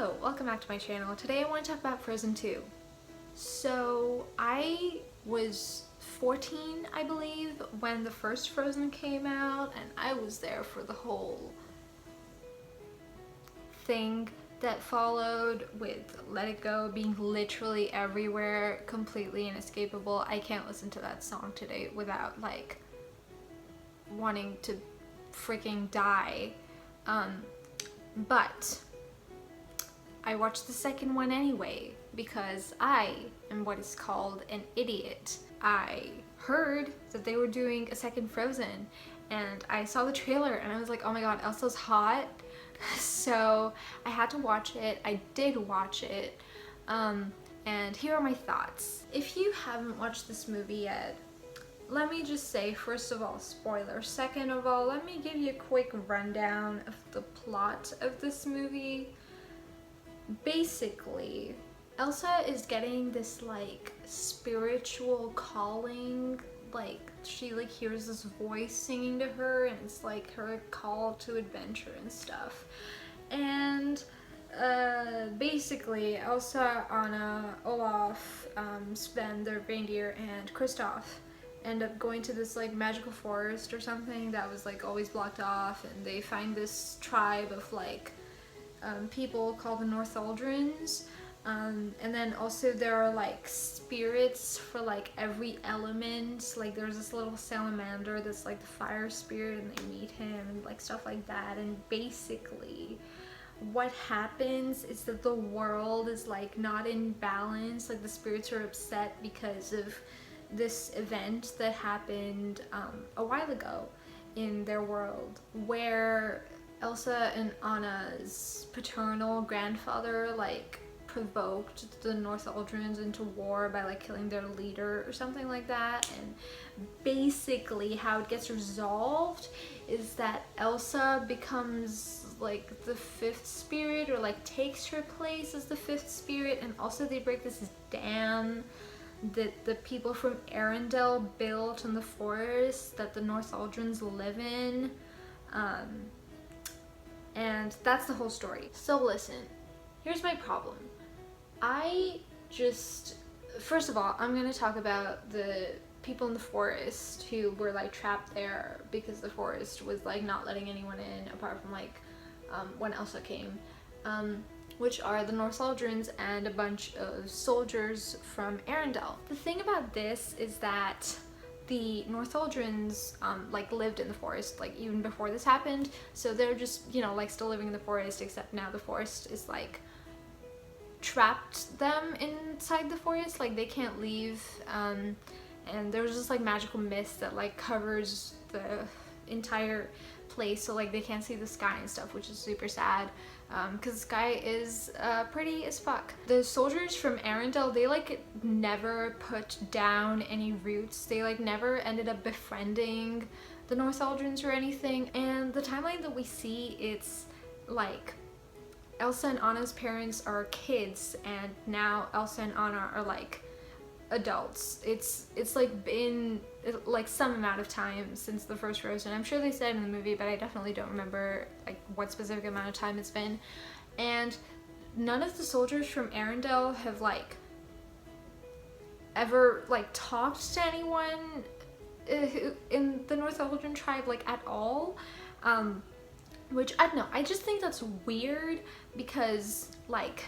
Hello, welcome back to my channel. Today I want to talk about Frozen 2. So I was 14, I believe, when the first Frozen came out, and I was there for the whole thing that followed with Let It Go being literally everywhere, completely inescapable. I can't listen to that song today without like wanting to freaking die. But I watched the second one anyway because I am what is called an idiot. I heard that they were doing a second Frozen and I saw the trailer and I was like, oh my god, Elsa's hot. So I had to watch it. I did watch it. And here are my thoughts. If you haven't watched this movie yet, let me just say, first of all, spoiler. Second of all, let me give you a quick rundown of the plot of this movie. Basically, Elsa is getting this like spiritual calling, like she like hears this voice singing to her and it's like her call to adventure and stuff. And basically Elsa, Anna, Olaf, Sven, their reindeer, and Kristoff end up going to this like magical forest or something that was like always blocked off, and they find this tribe of like people called the Northaldrins, and then also there are like spirits for like every element. Like there's this little salamander that's like the fire spirit and they meet him and like stuff like that. And basically what happens is that the world is like not in balance. Like the spirits are upset because of this event that happened a while ago in their world, where Elsa and Anna's paternal grandfather like provoked the Northaldrins into war by like killing their leader or something like that. And basically how it gets resolved is that Elsa becomes like the fifth spirit, or like takes her place as the fifth spirit, and also they break this dam that the people from Arendelle built in the forest that the Northaldrins live in. And that's the whole story. So listen, here's my problem. First of all, I'm gonna talk about the people in the forest who were like trapped there because the forest was like not letting anyone in apart from like when Elsa came, which are the Northaldrins and a bunch of soldiers from Arendelle. The thing about this is that the Northaldrins like lived in the forest like even before this happened, so they're just, you know, like still living in the forest, except now the forest is like trapped them inside the forest, like they can't leave, and there's just like magical mist that like covers the entire place, so like they can't see the sky and stuff, which is super sad because the sky is pretty as fuck. The soldiers from Arendelle, they like never put down any roots. They like never ended up befriending the Northaldrins or anything. And the timeline that we see, it's like Elsa and Anna's parents are kids, and now Elsa and Anna are like adults. It's like been like some amount of time since the first Frozen. I'm sure they said in the movie, but I definitely don't remember like what specific amount of time it's been. And none of the soldiers from Arendelle have like ever like talked to anyone in the Northaldrin tribe like at all, which I don't know, I just think that's weird because like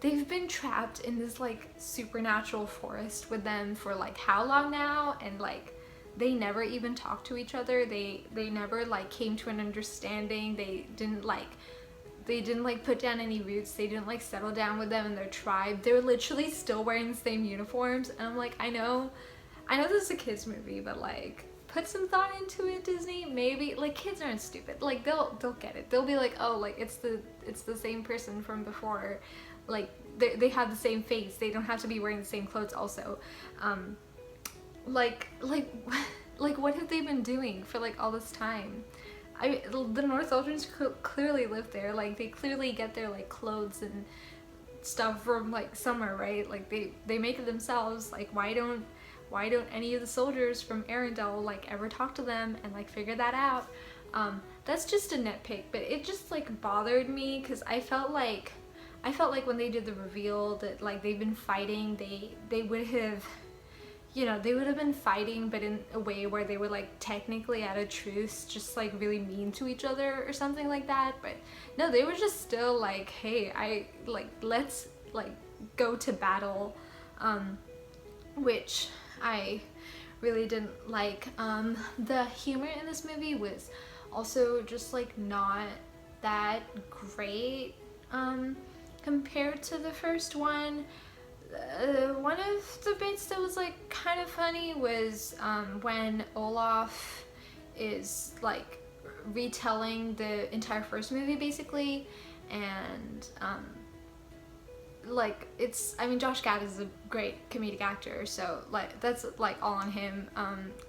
they've been trapped in this like supernatural forest with them for like how long now, and like they never even talked to each other. They never like came to an understanding. They didn't like put down any roots. They didn't like settle down with them and their tribe. They're literally still wearing the same uniforms, and I'm like, I know this is a kids movie, but like put some thought into it, Disney. Maybe like kids aren't stupid. Like they'll get it. They'll be like, oh, like it's the same person from before. Like they have the same face. They don't have to be wearing the same clothes also. Like what have they been doing for like all this time? The Northaldrins clearly live there. Like they clearly get their like clothes and stuff from like somewhere, right? Like they make it themselves. Like why don't any of the soldiers from Arendelle like ever talk to them and like figure that out? That's just a nitpick, but it just like bothered me because I felt like I felt like when they did the reveal that like they've been fighting, they would have, you know, they would have been fighting, but in a way where they were like technically at a truce, just like really mean to each other or something like that. But no, they were just still like, hey, let's like go to battle, which I really didn't like. The humor in this movie was also just like not that great compared to the first one. One of the bits that was like kind of funny was when Olaf is like retelling the entire first movie basically, and like it's, I mean, Josh Gad is a great comedic actor, so like that's like all on him.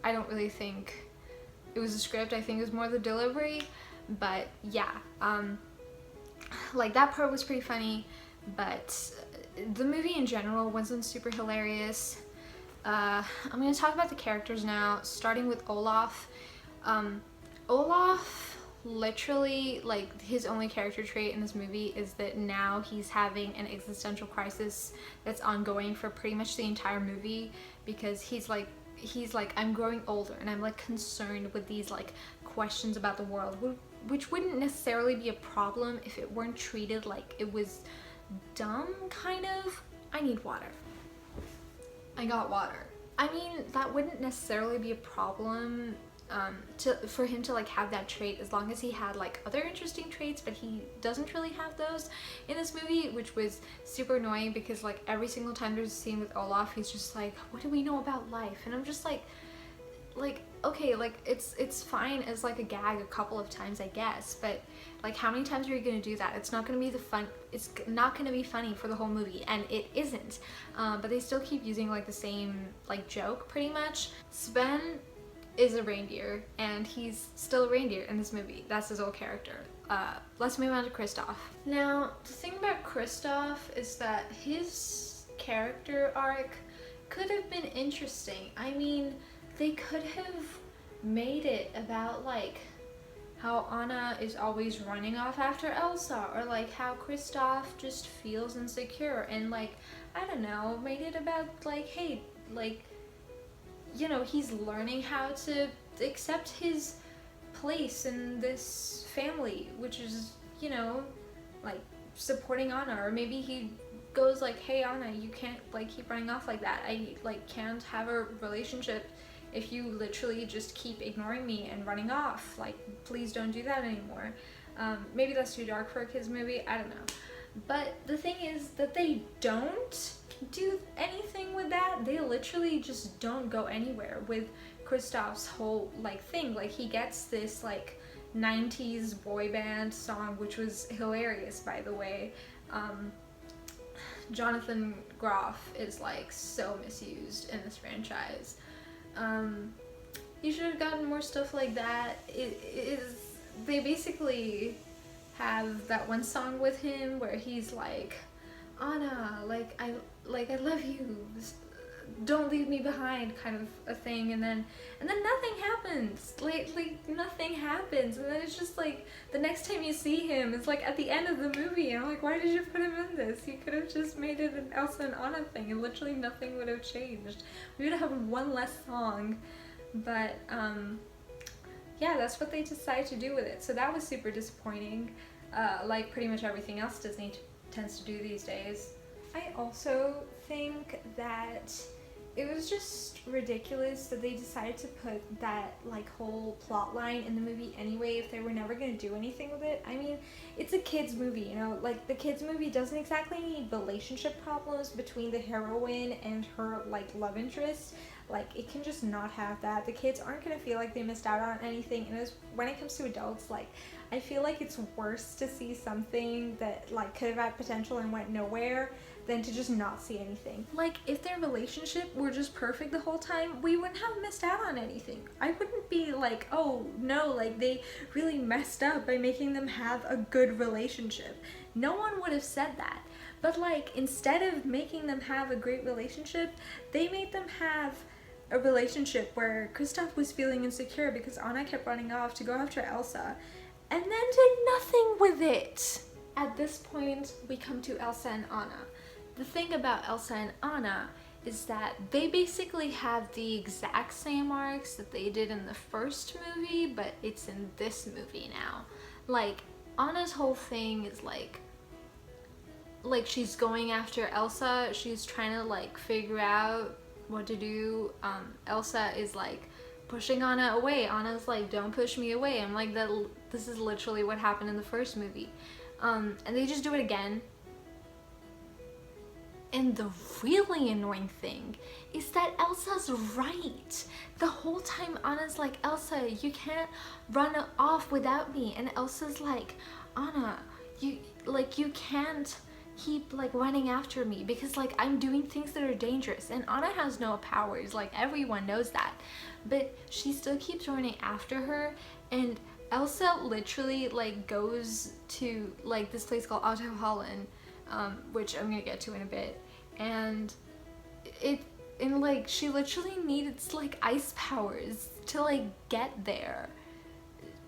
I don't really think it was the script, I think it was more the delivery, but yeah, like that part was pretty funny, but the movie in general wasn't super hilarious. I'm gonna talk about the characters now, starting with Olaf. Olaf, literally, like, his only character trait in this movie is that now he's having an existential crisis that's ongoing for pretty much the entire movie, because he's like, I'm growing older and I'm like concerned with these like questions about the world, which wouldn't necessarily be a problem if it weren't treated like it was dumb, kind of. I need water. I got water. I mean, that wouldn't necessarily be a problem for him to like have that trait, as long as he had like other interesting traits, but he doesn't really have those in this movie, which was super annoying, because like every single time there's a scene with Olaf, he's just like, what do we know about life? And I'm just like okay, like it's fine as like a gag a couple of times, I guess, but like how many times are you gonna do that? It's not gonna be it's not gonna be funny for the whole movie, and it isn't. But they still keep using like the same like joke pretty much. Sven is a reindeer, and he's still a reindeer in this movie. That's his whole character. Let's move on to Kristoff. Now, the thing about Kristoff is that his character arc could have been interesting. I mean, they could have made it about like how Anna is always running off after Elsa, or like how Kristoff just feels insecure, and like, I don't know, made it about like, hey, like, you know, he's learning how to accept his place in this family, which is, you know, like supporting Anna. Or maybe he goes like, hey Anna, you can't like keep running off like that. I like can't have a relationship if you literally just keep ignoring me and running off. Like, please don't do that anymore. Maybe that's too dark for a kids movie, I don't know. But the thing is that they don't do anything with that. They literally just don't go anywhere with Kristoff's whole like thing. Like, he gets this like 90s boy band song, which was hilarious, by the way. Jonathan Groff is like so misused in this franchise. You should have gotten more stuff like that. They basically have that one song with him where he's like, Anna, like I love you, don't leave me behind, kind of a thing, and then nothing happens. Like nothing happens, and then it's just like the next time you see him, it's like at the end of the movie, and I'm like, why did you put him in this? You could have just made it an Elsa and Anna thing, and literally nothing would have changed. We would have one less song, but yeah, that's what they decided to do with it. So that was super disappointing, like pretty much everything else Disney tends to do these days. I also think that it was just ridiculous that they decided to put that like whole plot line in the movie anyway, if they were never going to do anything with it. I mean, it's a kids movie, you know, like the kids movie doesn't exactly need relationship problems between the heroine and her like love interest. Like, it can just not have that. The kids aren't going to feel like they missed out on anything. And when it comes to adults, like, I feel like it's worse to see something that like could have had potential and went nowhere than to just not see anything. Like, if their relationship were just perfect the whole time, we wouldn't have missed out on anything. I wouldn't be like, oh no, like they really messed up by making them have a good relationship. No one would have said that. But like, instead of making them have a great relationship, they made them have a relationship where Kristoff was feeling insecure because Anna kept running off to go after Elsa, and then did nothing with it. at this point, we come to Elsa and Anna. The thing about Elsa and Anna is that they basically have the exact same arcs that they did in the first movie, but it's in this movie now. Like, Anna's whole thing is like she's going after Elsa, she's trying to like figure out what to do. Elsa is like pushing Anna away. Anna's like, don't push me away. I'm like, this is literally what happened in the first movie. And they just do it again. And the really annoying thing is that Elsa's right. The whole time Anna's like, Elsa, you can't run off without me. And Elsa's like, Anna, you can't keep like running after me because like I'm doing things that are dangerous. And Anna has no powers, like everyone knows that. But she still keeps running after her, and Elsa literally like goes to like this place called Otto Holland, which I'm gonna get to in a bit, and like she literally needs like ice powers to like get there,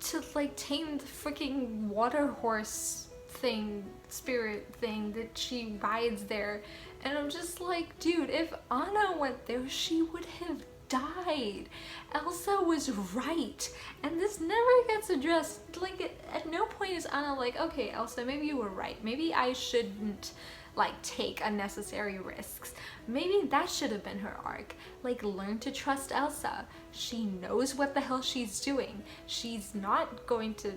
to like tame the freaking water horse thing, spirit thing that she rides there. And I'm just like, dude, if Anna went there, she would have died. Elsa was right, and this never gets addressed. Like, at no point is Anna like, okay, Elsa, maybe you were right. Maybe I shouldn't like take unnecessary risks. Maybe that should have been her arc. Like, learn to trust Elsa. She knows what the hell she's doing. She's not going to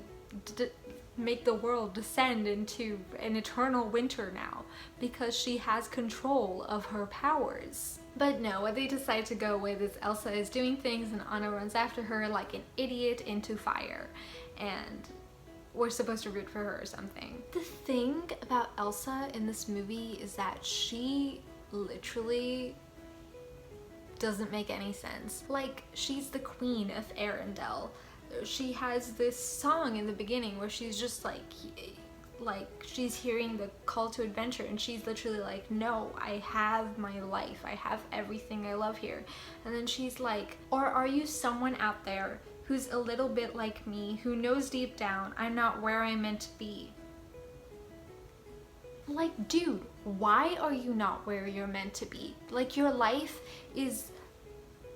make the world descend into an eternal winter now because she has control of her powers. But no, what they decide to go with is Elsa is doing things and Anna runs after her like an idiot into fire, and we're supposed to root for her or something. The thing about Elsa in this movie is that she literally doesn't make any sense. Like, she's the queen of Arendelle. She has this song in the beginning where she's just like she's hearing the call to adventure, and she's literally like, no, I have my life, I have everything I love here. And then she's like, or are you someone out there who's a little bit like me, who knows deep down I'm not where I'm meant to be? Like, dude, why are you not where you're meant to be? Like, your life is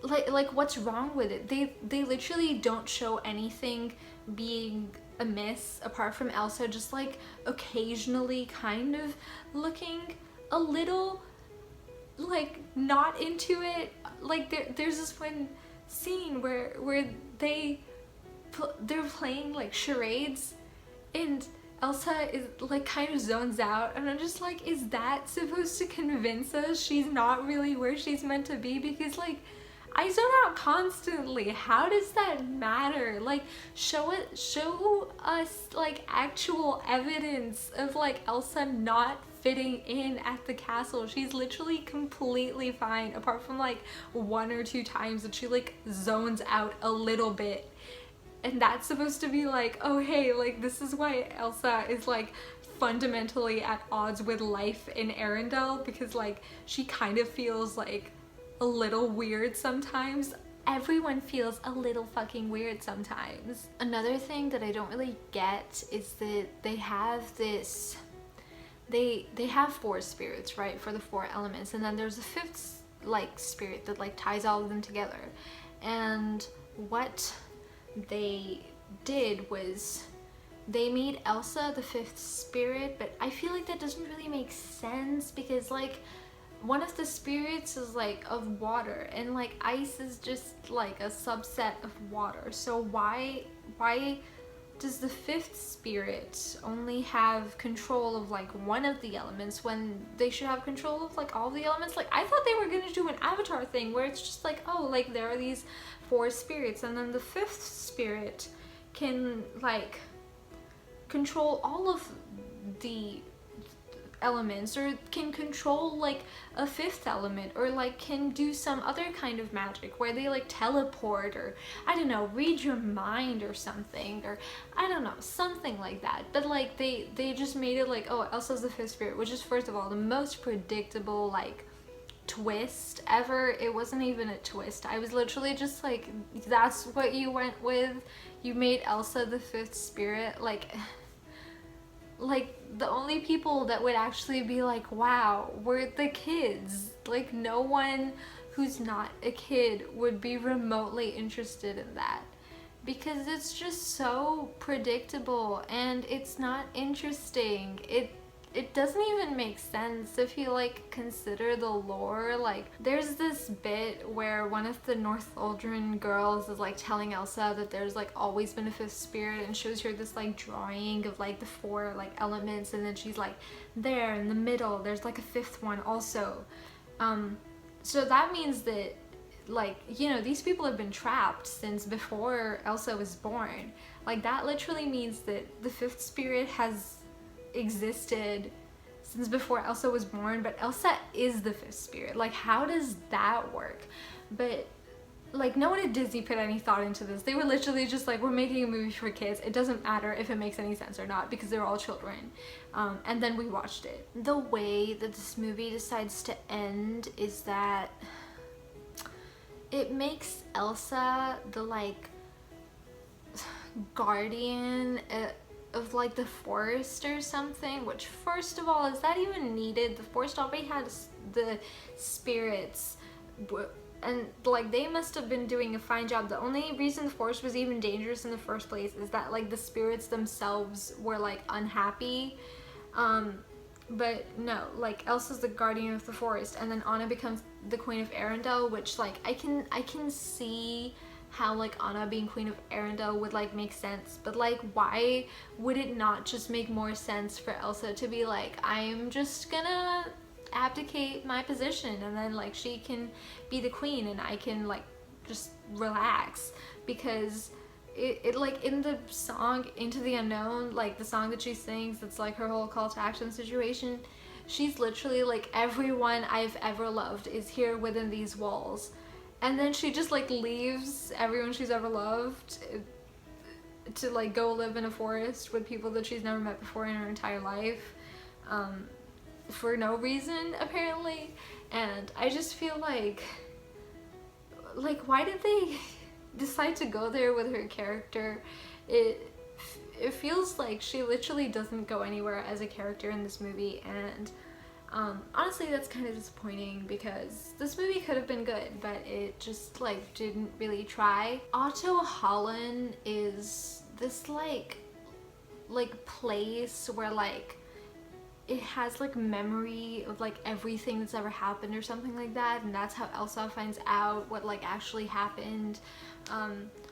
like what's wrong with it? They literally don't show anything being amiss apart from Elsa just like occasionally kind of looking a little like not into it. Like, there's this one scene where they're playing like charades, and Elsa is like kind of zones out, and I'm just like, is that supposed to convince us she's not really where she's meant to be? Because like, I zone out constantly. How does that matter? Like, show us like actual evidence of like Elsa not fitting in at the castle. She's literally completely fine apart from like 1 or 2 times that she like zones out a little bit. And that's supposed to be like, oh hey, like this is why Elsa is like fundamentally at odds with life in Arendelle, because like she kind of feels like a little weird sometimes. Everyone feels a little fucking weird sometimes. Another thing that I don't really get is that they have this, they have 4 spirits, right, for the 4 elements, and then there's a 5th like spirit that like ties all of them together. And what they did was they made Elsa the 5th spirit, but I feel like that doesn't really make sense because like one of the spirits is like of water, and like ice is just like a subset of water. So why does the 5th spirit only have control of like one of the elements when they should have control of like all the elements? Like, I thought they were gonna do an Avatar thing where it's just like, oh, like there are these 4 spirits, and then the 5th spirit can like control all of the elements, or can control like a 5th element, or like can do some other kind of magic where they like teleport, or I don't know, read your mind or something, or I don't know, something like that. But like they just made it like, oh, Elsa's the 5th spirit, which is first of all the most predictable like twist ever. It wasn't even a twist. I was literally just like, that's what you went with? You made Elsa the 5th spirit? like the only people that would actually be like, wow, we're the kids. Like no one who's not a kid would be remotely interested in that, because it's just so predictable and it's not interesting. It doesn't even make sense if you like consider the lore. Like there's this bit where one of the Northuldren girls is like telling Elsa that there's like always been a fifth spirit, and shows her this like drawing of like the four like elements, and then she's like, there in the middle there's like a fifth one also. So that means that, like, you know, these people have been trapped since before Elsa was born. Like that literally means that the fifth spirit has existed since before Elsa was born, but Elsa is the fifth spirit. Like how does that work? But like no one at Disney put any thought into this. They were literally just like, we're making a movie for kids, it doesn't matter if it makes any sense or not because they're all children. And then we watched it. The way that this movie decides to end is that it makes Elsa the like guardian of like the forest or something, which first of all, is that even needed? The forest already had the spirits, and like they must have been doing a fine job. The only reason the forest was even dangerous in the first place is that like the spirits themselves were like unhappy. But no, like Elsa's the guardian of the forest, and then Anna becomes the Queen of Arendelle, which like I can see how like Anna being Queen of Arendelle would like make sense, but like why would it not just make more sense for Elsa to be like, I'm just gonna abdicate my position, and then like she can be the queen and I can like just relax? Because it like in the song Into the Unknown, like the song that she sings, that's like her whole call to action situation, she's literally like, everyone I've ever loved is here within these walls, and then she just like leaves everyone she's ever loved to like go live in a forest with people that she's never met before in her entire life, for no reason apparently. And I just feel like why did they decide to go there with her character? It feels like she literally doesn't go anywhere as a character in this movie, and honestly that's kind of disappointing because this movie could have been good, but it just like didn't really try. Otto Holland is this like place where like it has like memory of like everything that's ever happened or something like that, and that's how Elsa finds out what like actually happened,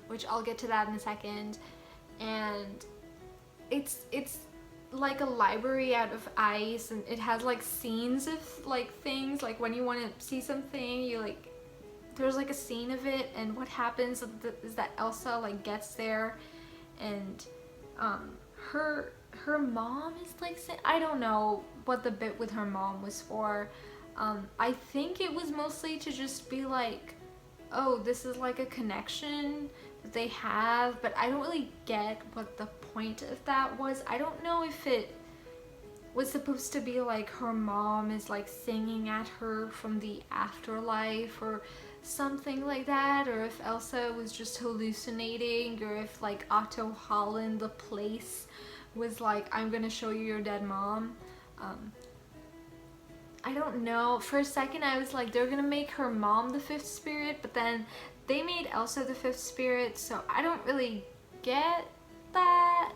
which I'll get to that in a second. And it's like a library out of ice, and it has like scenes of like things, like when you want to see something, you like, there's like a scene of it, and what happens is that Elsa like gets there, and her mom is like, I don't know what the bit with her mom was for. I think it was mostly to just be like, oh, this is like a connection that they have, but I don't really get what the point of that was. I don't know if it was supposed to be like her mom is like singing at her from the afterlife or something like that, or if Elsa was just hallucinating, or if like Otto Holland, the place, was like, I'm gonna show you your dead mom. I don't know. For a second I was like, they're gonna make her mom the fifth spirit, but then they made Elsa the fifth spirit, so I don't really get that.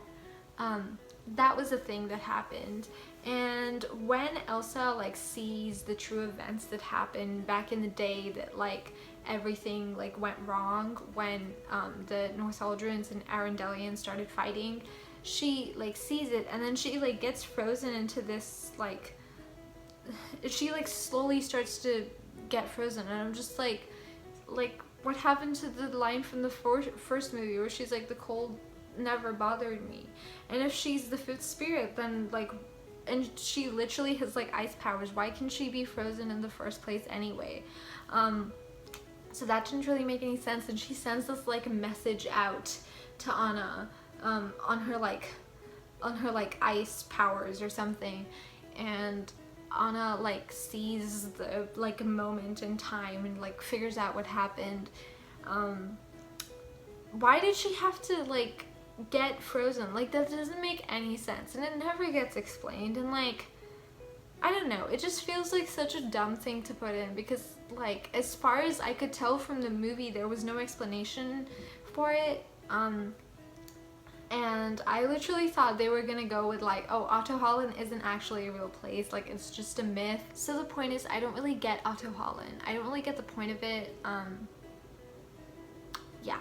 That was a thing that happened. And when Elsa like sees the true events that happened back in the day, that like everything like went wrong when the Northuldrens and Arendellians started fighting, she like sees it, and then she like gets frozen into this like, she like slowly starts to get frozen, and I'm just like what happened to the line from the first movie where she's like, the cold never bothered me? And if she's the fifth spirit, then like, and she literally has like ice powers, why can she be frozen in the first place anyway? So that didn't really make any sense. And she sends this like message out to Anna on her ice powers or something, and Anna like sees the like moment in time and like figures out what happened. Why did she have to like get frozen. Like, that doesn't make any sense, and it never gets explained. And like, I don't know, it just feels like such a dumb thing to put in, because like, as far as I could tell from the movie, there was no explanation for it. And I literally thought they were gonna go with like, oh, Otto Holland isn't actually a real place, like it's just a myth. So the point is, I don't really get Otto Holland. I don't really get the point of it. Yeah.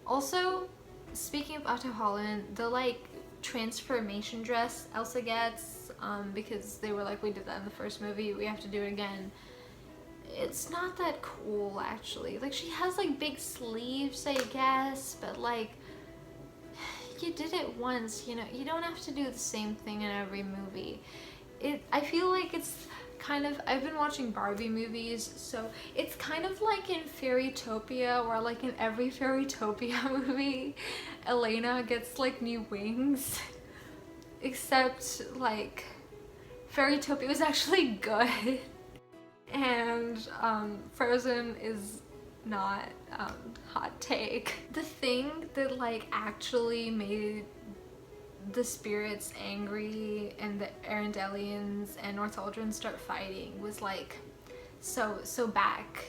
Also, speaking of Otto Holland, the like transformation dress Elsa gets, because they were like, we did that in the first movie, we have to do it again. It's not that cool, actually. Like, she has like big sleeves, I guess, but like, you did it once, you know, you don't have to do the same thing in every movie. I feel like it's kind of, I've been watching Barbie movies, so it's kind of like in Fairytopia, where like in every Fairytopia movie, Elena gets like new wings, except like Fairytopia was actually good, and Frozen is not. Hot take. The thing that like actually made the spirits angry and the Arendelians and Northaldrins start fighting was like, so back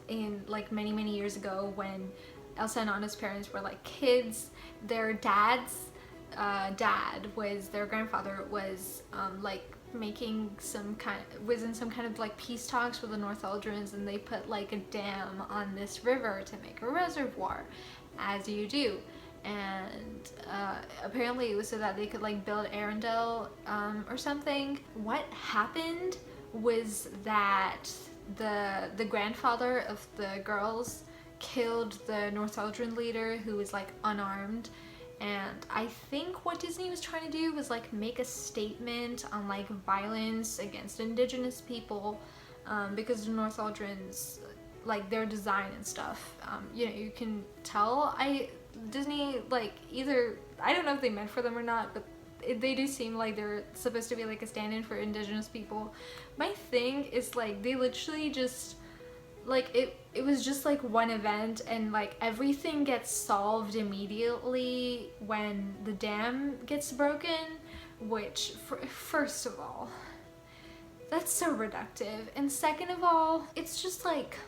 in like many years ago, when Elsa and Anna's parents were like kids, their dad's dad was, their grandfather was like making was in some kind of like peace talks with the Northaldrins, and they put like a dam on this river to make a reservoir, as you do. And apparently it was so that they could like build Arendelle or something. What happened was that the grandfather of the girls killed the Northaldrin leader, who was like unarmed. And I think what Disney was trying to do was like make a statement on like violence against indigenous people, because the Northaldrins, like their design and stuff, you know, you can tell Disney, like, either, I don't know if they meant for them or not, but they do seem like they're supposed to be like a stand-in for indigenous people. My thing is like, they literally just, like, it was just like one event, and like everything gets solved immediately when the dam gets broken, which first of all, that's so reductive, and second of all, it's just like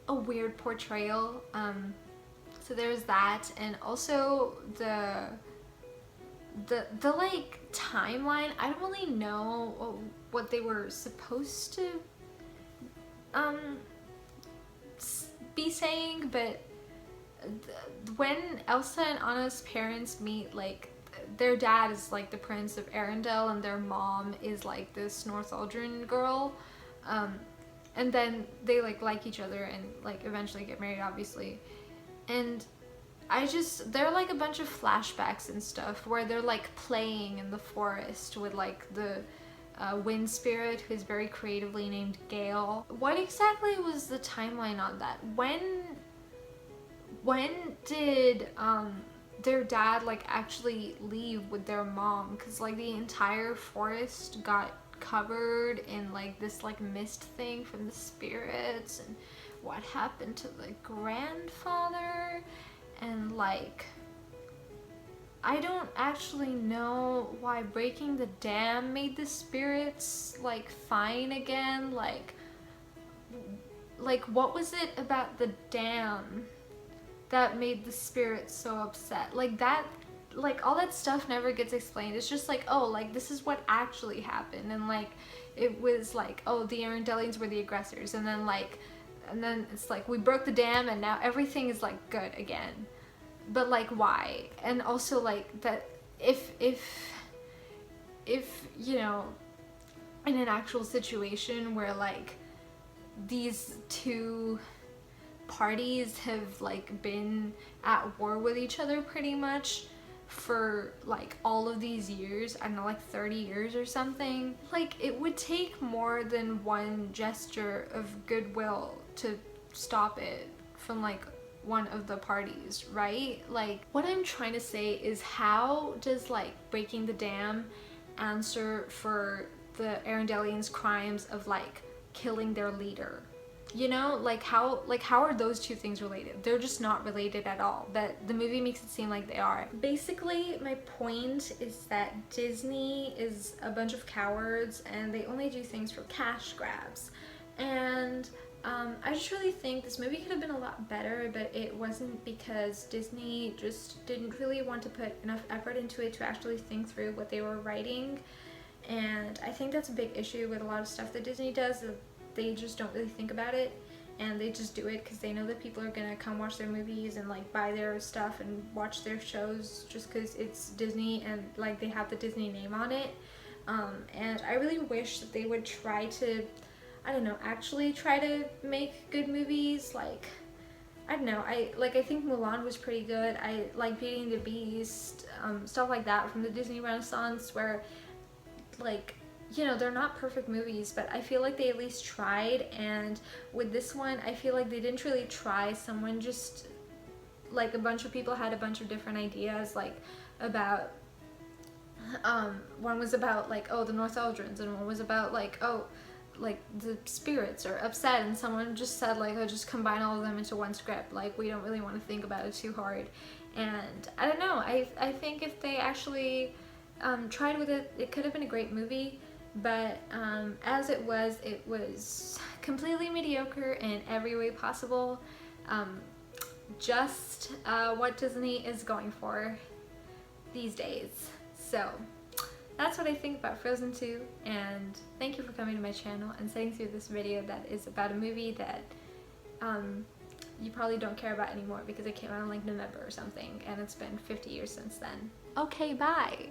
a weird portrayal. So there's that, and also the like timeline, I don't really know what they were supposed to be saying, but when Elsa and Anna's parents meet, like their dad is like the Prince of Arendelle and their mom is like this Northaldrin girl, and then they like each other and like eventually get married, obviously. And they're like a bunch of flashbacks and stuff where they're like playing in the forest with like the wind spirit, who's very creatively named Gale. What exactly was the timeline on that? When did their dad like actually leave with their mom? Because like the entire forest got covered in like this like mist thing from the spirits, and what happened to the grandfather, and like I don't actually know why breaking the dam made the spirits like fine again. Like what was it about the dam that made the spirits so upset? Like that, like all that stuff never gets explained. It's just like, oh, like this is what actually happened, and like it was like, oh, the Arendelians were the aggressors, and then it's like we broke the dam and now everything is like good again. But like why? And also like that if you know, in an actual situation where like these two parties have like been at war with each other pretty much for like all of these years, I don't know, like 30 years or something, like it would take more than one gesture of goodwill to stop it from like one of the parties, right? Like what I'm trying to say is, how does like breaking the dam answer for the Arendelians' crimes of like killing their leader? You know, like how are those two things related? They're just not related at all. That the movie makes it seem like they are. Basically, my point is that Disney is a bunch of cowards and they only do things for cash grabs. And I just really think this movie could have been a lot better, but it wasn't, because Disney just didn't really want to put enough effort into it to actually think through what they were writing. And I think that's a big issue with a lot of stuff that Disney does. They just don't really think about it, and they just do it because they know that people are gonna come watch their movies and like buy their stuff and watch their shows just because it's Disney and like they have the Disney name on it. And I really wish that they would try to, I don't know, actually try to make good movies. Like, I don't know, I think Mulan was pretty good. I like Beauty and the Beast, stuff like that from the Disney Renaissance, where like, you know, they're not perfect movies, but I feel like they at least tried. And with this one, I feel like they didn't really try. Someone just, like, a bunch of people had a bunch of different ideas, like about one was about like, oh, the North Eldrins, and one was about like, oh, like the spirits are upset, and someone just said like, oh, just combine all of them into one script, like we don't really want to think about it too hard. And I don't know, I think if they actually tried with it, it could have been a great movie. But as it was completely mediocre in every way possible. Just what Disney is going for these days. So that's what I think about Frozen 2, and thank you for coming to my channel and sitting through this video that is about a movie that you probably don't care about anymore because it came out in like November or something, and it's been 50 years since then. Okay, bye!